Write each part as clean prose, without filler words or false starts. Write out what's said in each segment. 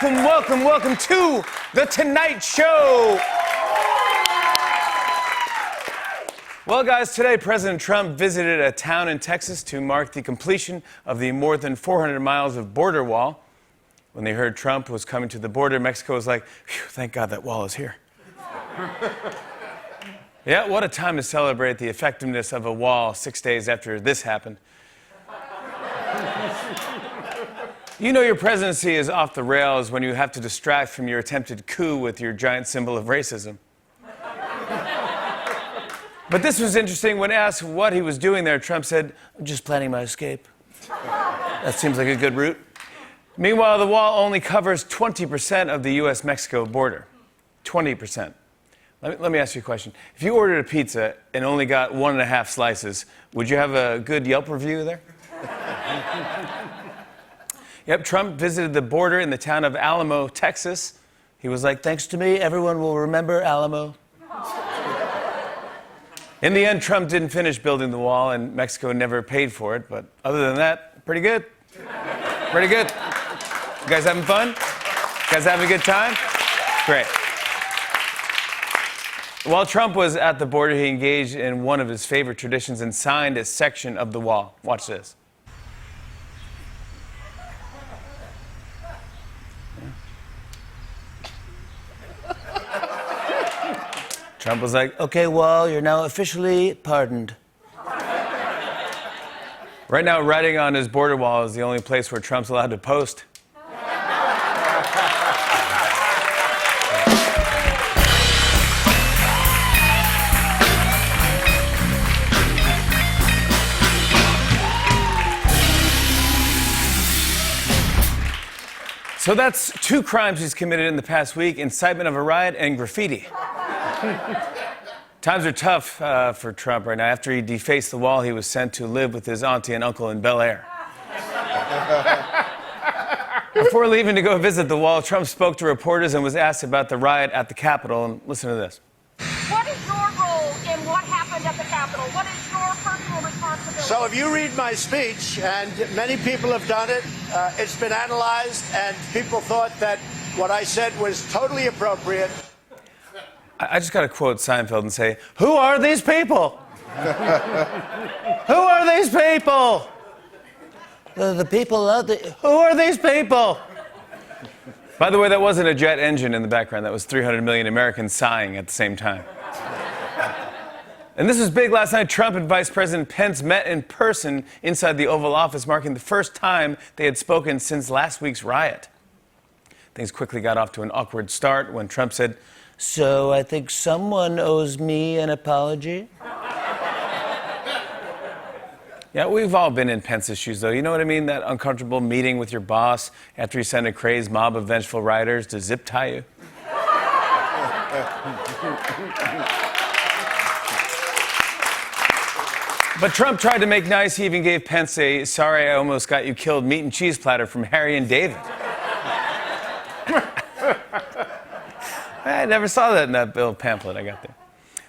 welcome to The Tonight Show. Well, guys, today President Trump visited a town in Texas to mark the completion of the more than 400 miles of border wall. When they heard Trump was coming to the border, Mexico was like, thank God that wall is here. Yeah, what a time to celebrate the effectiveness of a wall 6 days after this happened. You know your presidency is off the rails when you have to distract from your attempted coup with your giant symbol of racism. But this was interesting. When asked what he was doing there, Trump said, I'm just planning my escape. That seems like a good route. Meanwhile, the wall only covers 20% of the U.S.-Mexico border. 20%. Let me ask you a question. If you ordered a pizza and only got 1.5 slices, would you have a good Yelp review there? Yep, Trump visited the border in the town of Alamo, Texas. He was like, thanks to me, everyone will remember Alamo. In the end, Trump didn't finish building the wall, and Mexico never paid for it. But other than that, pretty good. Pretty good. You guys having fun? You guys having a good time? Great. While Trump was at the border, he engaged in one of his favorite traditions and signed a section of the wall. Watch this. Trump was like, okay, wall, you're now officially pardoned. Right now, writing on his border wall is the only place where Trump's allowed to post. So that's 2 crimes he's committed in the past week: incitement of a riot and graffiti. Times are tough for Trump right now. After he defaced the wall, he was sent to live with his auntie and uncle in Bel Air. Before leaving to go visit the wall, Trump spoke to reporters and was asked about the riot at the Capitol. And listen to this. What is your role in what happened at the Capitol? What is your personal responsibility? So if you read my speech, and many people have done it, it's been analyzed, and people thought that what I said was totally appropriate. I just got to quote Seinfeld and say, who are these people? Who are these people? The people out there. Who are these people? By the way, that wasn't a jet engine in the background. That was 300 million Americans sighing at the same time. And this was big last night. Trump and Vice President Pence met in person inside the Oval Office, marking the first time they had spoken since last week's riot. Things quickly got off to an awkward start when Trump said, so I think someone owes me an apology. Yeah, we've all been in Pence's shoes, though. You know what I mean? That uncomfortable meeting with your boss after he sent a crazed mob of vengeful rioters to zip tie you. But Trump tried to make nice. He even gave Pence a sorry I almost got you killed meat and cheese platter from Harry and David. I never saw that in that bill pamphlet I got there.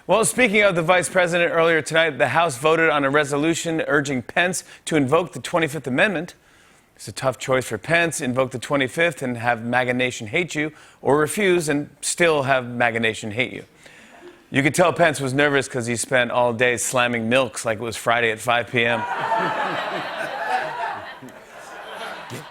Well, speaking of the vice president, earlier tonight, the House voted on a resolution urging Pence to invoke the 25th Amendment. It's a tough choice for Pence: invoke the 25th and have MAGA Nation hate you, or refuse and still have MAGA Nation hate you. You could tell Pence was nervous because he spent all day slamming milks like it was Friday at 5 p.m.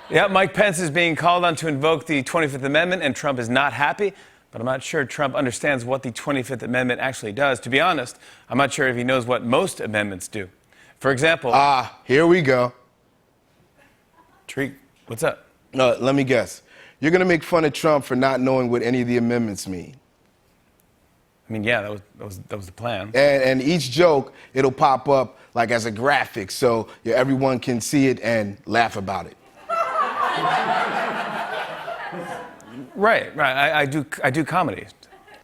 Yeah, Mike Pence is being called on to invoke the 25th Amendment, and Trump is not happy. But I'm not sure Trump understands what the 25th Amendment actually does. To be honest, I'm not sure if he knows what most amendments do. For example... Here we go. Treat, what's up? No, let me guess. You're going to make fun of Trump for not knowing what any of the amendments mean. I mean, yeah, that was the plan. And each joke, it'll pop up like as a graphic, so everyone can see it and laugh about it. Right. I do comedy.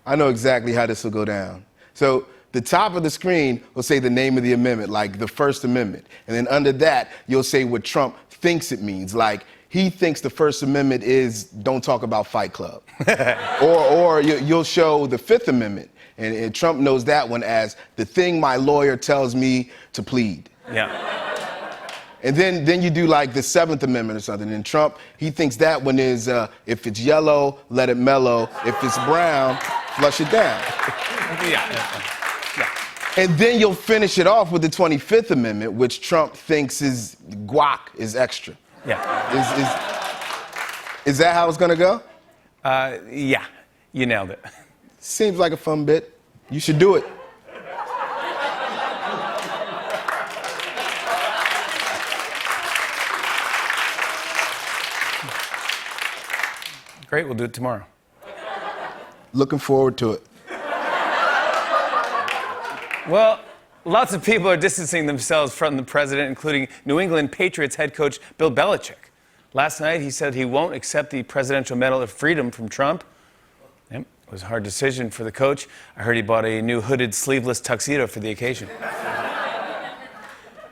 I know exactly how this will go down. So the top of the screen will say the name of the amendment, like the First Amendment. And then under that, you'll say what Trump thinks it means, like he thinks the First Amendment is don't talk about Fight Club. or you'll show the Fifth Amendment, and Trump knows that one as the thing my lawyer tells me to plead. Yeah. And then you do like the 7th Amendment or something. And Trump, he thinks that one is, if it's yellow, let it mellow. If it's brown, flush it down. Yeah. And then you'll finish it off with the 25th Amendment, which Trump thinks is guac is extra. Yeah. Is that how it's gonna go? Yeah. You nailed it. Seems like a fun bit. You should do it. Great, we'll do it tomorrow. Looking forward to it. Well, lots of people are distancing themselves from the president, including New England Patriots head coach Bill Belichick. Last night, he said he won't accept the Presidential Medal of Freedom from Trump. Yep, it was a hard decision for the coach. I heard he bought a new hooded, sleeveless tuxedo for the occasion.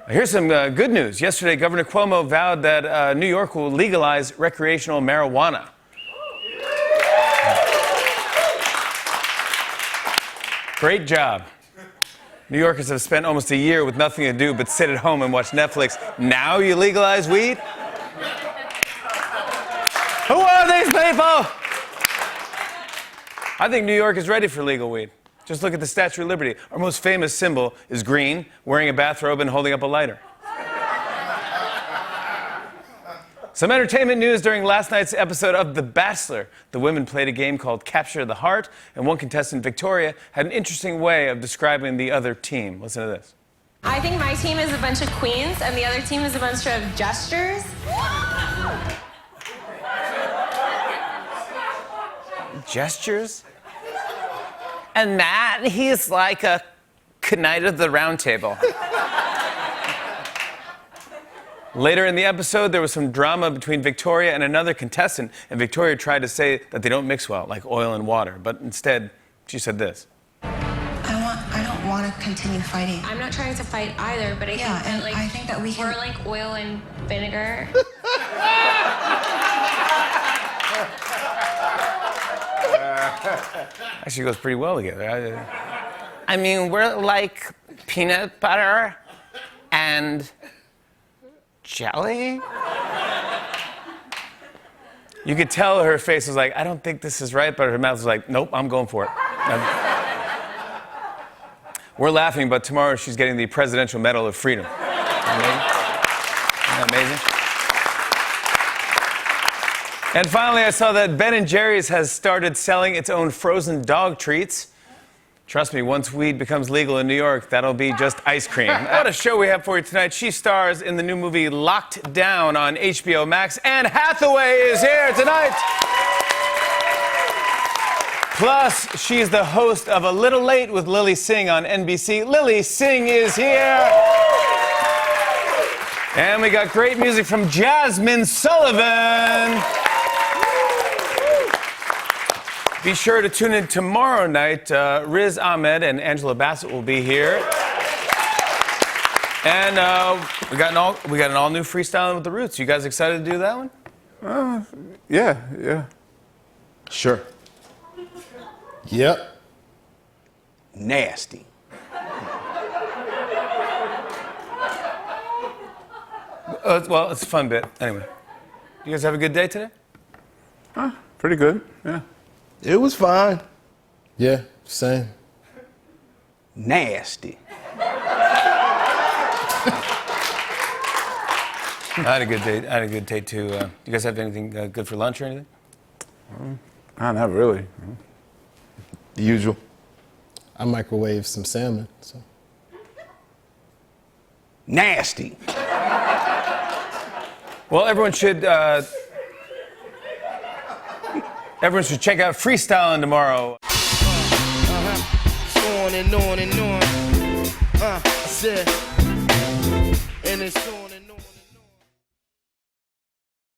Here's some good news. Yesterday, Governor Cuomo vowed that New York will legalize recreational marijuana. Great job. New Yorkers have spent almost a year with nothing to do but sit at home and watch Netflix. Now you legalize weed? Who are these people? I think New York is ready for legal weed. Just look at the Statue of Liberty. Our most famous symbol is green, wearing a bathrobe and holding up a lighter. Some entertainment news during last night's episode of The Bachelor. The women played a game called Capture the Heart, and one contestant, Victoria, had an interesting way of describing the other team. Listen to this. I think my team is a bunch of queens, and the other team is a bunch of gestures. Gestures? And Matt, he's like a Knight of the Round Table. Later in the episode, there was some drama between Victoria and another contestant, and Victoria tried to say that they don't mix well, like oil and water, but instead, she said this. I don't want to continue fighting. I'm not trying to fight either, but I think that we're like oil and vinegar. Actually goes pretty well together. I mean, we're like peanut butter and jelly? You could tell her face was like, I don't think this is right, but her mouth was like, nope, I'm going for it. We're laughing, but tomorrow she's getting the Presidential Medal of Freedom. Amazing? Isn't that amazing? And finally, I saw that Ben & Jerry's has started selling its own frozen dog treats. Trust me, once weed becomes legal in New York, that'll be just ice cream. What a show we have for you tonight. She stars in the new movie Locked Down on HBO Max. Anne Hathaway is here tonight. Plus, she's the host of A Little Late with Lily Singh on NBC. Lily Singh is here. And we got great music from Jasmine Sullivan. Be sure to tune in tomorrow night. Riz Ahmed and Angela Bassett will be here. And we got an all-new Freestyling with the Roots. You guys excited to do that one? Yeah. Sure. Yep. Nasty. Well, it's a fun bit. Anyway, you guys have a good day today? Pretty good, yeah. It was fine. Yeah, same. Nasty. I had a good day. I had a good day too. You guys have anything good for lunch or anything? Not really. The usual. I microwaved some salmon, so. Nasty. Well, everyone should check out Freestyling tomorrow. On and on and on. I said, and it's on and on.